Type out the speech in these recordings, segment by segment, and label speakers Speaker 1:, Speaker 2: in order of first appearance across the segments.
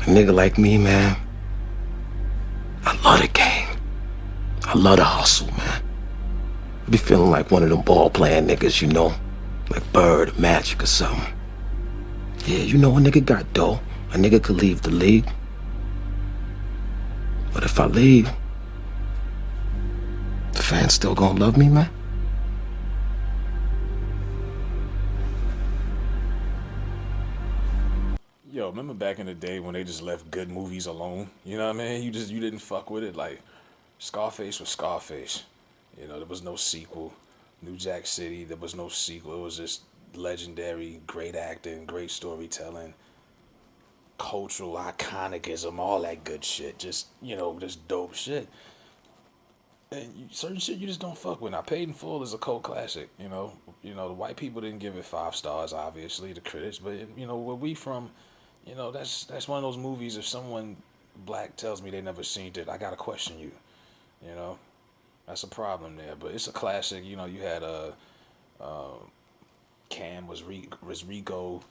Speaker 1: A nigga like me, man, I love the game. I love the hustle, man. I be feeling like one of them ball playing niggas, you know? Like Bird or Magic or something. Yeah, you know, a nigga got dough. A nigga could leave the league. But if I leave, the fans still gonna love me, man?
Speaker 2: Yo, remember back in the day when they just left good movies alone? You know what I mean? You didn't fuck with it. Like Scarface was Scarface. You know, there was no sequel. New Jack City, there was no sequel. It was just legendary, great acting, great storytelling, cultural iconicism, all that good shit. Just just dope shit. And certain shit you just don't fuck with. Now, Paid in Full is a cult classic. The white people didn't give it 5 stars, obviously, the critics. But where we from, that's one of those movies. If someone black tells me they never seen it, I gotta question you. You know, that's a problem there. But it's a classic. You had Cam was Rico,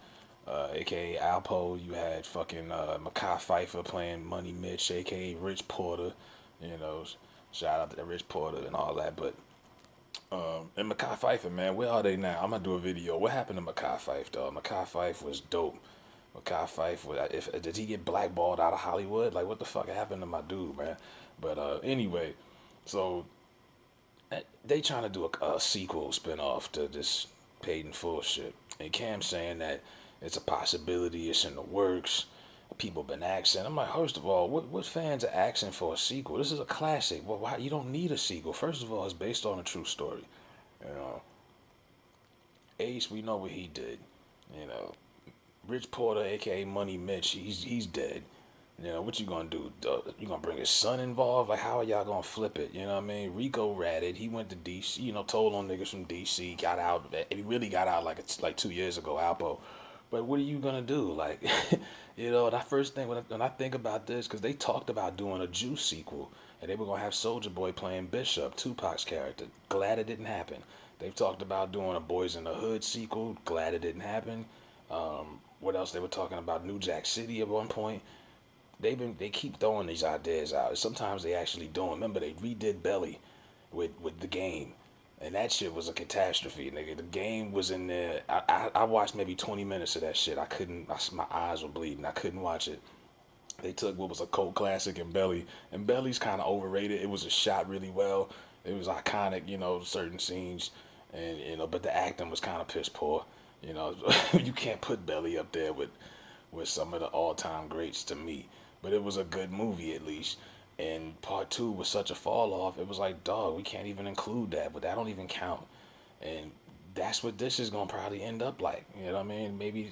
Speaker 2: aka Alpo. You had fucking Makai Pfeiffer playing Money Mitch, aka Rich Porter. You know, shout out to Rich Porter and all that. But and Makai Pfeiffer, man, where are they now? I'm gonna do a video. What happened to Makai Pfeiffer, dog? Makai Pfeiffer was dope. Makai Pfeiffer, if did he get blackballed out of Hollywood? Like, what the fuck happened to my dude, man? But anyway, so they trying to do a sequel spinoff to this Paid in Full shit, and Cam saying that it's a possibility, it's in the works. People been asking. I'm like, first of all, what fans are asking for a sequel? This is a classic. Well, why you don't need a sequel? First of all, it's based on a true story. You know, Ace, we know what he did. You know, Rich Porter, aka Money Mitch, he's dead. What you gonna do? You gonna bring his son involved? Like, how are y'all gonna flip it? You know what I mean? Rico ratted. He went to DC. Told on niggas from DC. Got out. He really got out like it's like 2 years ago. Alpo. But what are you gonna do? Like, that first thing when I think about this, because they talked about doing a Juice sequel, and they were gonna have Soldier Boy playing Bishop, Tupac's character. Glad it didn't happen. They've talked about doing a Boys in the Hood sequel. Glad it didn't happen. What else? They were talking about New Jack City at one point. They keep throwing these ideas out. Sometimes they actually do them. Remember, they redid Belly with the game, and that shit was a catastrophe, nigga. The game was in there. I watched maybe 20 minutes of that shit. I couldn't. My eyes were bleeding. I couldn't watch it. They took what was a cult classic in Belly, and Belly's kind of overrated. It was shot really well. It was iconic, certain scenes, and but the acting was kind of piss poor. You can't put Belly up there with some of the all time greats to me. But it was a good movie at least. And part two was such a fall off. It was like, dog, we can't even include that, but that don't even count. And that's what this is gonna probably end up like. You know what I mean? Maybe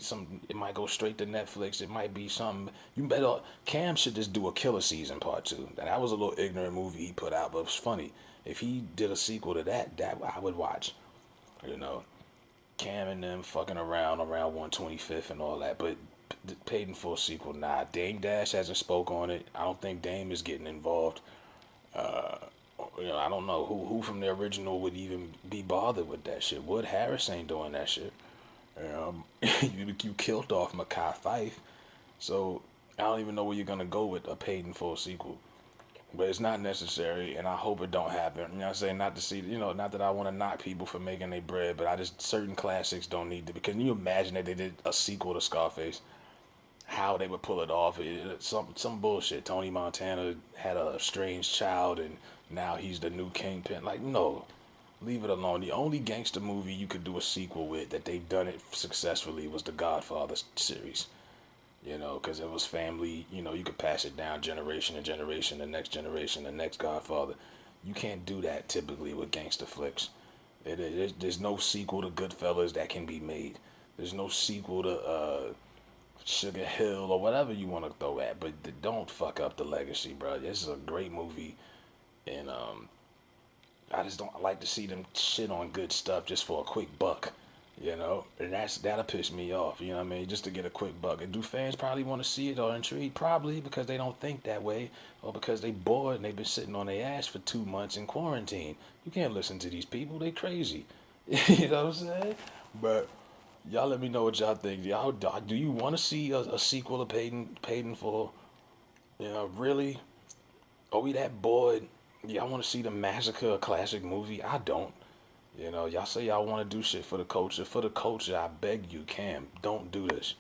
Speaker 2: it might go straight to Netflix. It might be something. You better Cam should just do a Killer Season part two. That was a little ignorant movie he put out, but it was funny. If he did a sequel to that I would watch. You know, Cam and them fucking around 125th and all that, but Paid in Full sequel, nah. Dame Dash hasn't spoke on it. I don't think Dame is getting involved. I don't know who from the original would even be bothered with that shit. Wood Harris ain't doing that shit. You killed off Makai Fife, so I don't even know where you're gonna go with a Paid in Full sequel. But it's not necessary, and I hope it don't happen. You know what I'm saying? Not to see, not that I want to knock people for making their bread, but I just, certain classics don't need to. Because can you imagine that they did a sequel to Scarface? How they would pull it off? Some bullshit. Tony Montana had a strange child, and now he's the new kingpin. Like, no, leave it alone. The only gangster movie you could do a sequel with that they've done it successfully was the Godfather series. Because it was family. You could pass it down generation to generation, the next Godfather. You can't do that typically with gangster flicks. There's no sequel to Goodfellas that can be made. There's no sequel to Sugar Hill or whatever you want to throw at, but don't fuck up the legacy, bro. This is a great movie, and I just don't like to see them shit on good stuff just for a quick buck. And that'll piss me off. You know what I mean? Just to get a quick buck. And do fans probably want to see it or intrigued? Probably, because they don't think that way, or because they bored and they've been sitting on their ass for 2 months in quarantine. You can't listen to these people. They crazy. You know what I'm saying? But Y'all let me know what y'all think. Y'all, do you want to see a sequel of Paid in Full? You know, really? Are we that bored? Y'all want to see the massacre a classic movie? I don't. You know, y'all say y'all want to do shit for the culture. For the culture, I beg you, Cam, don't do this.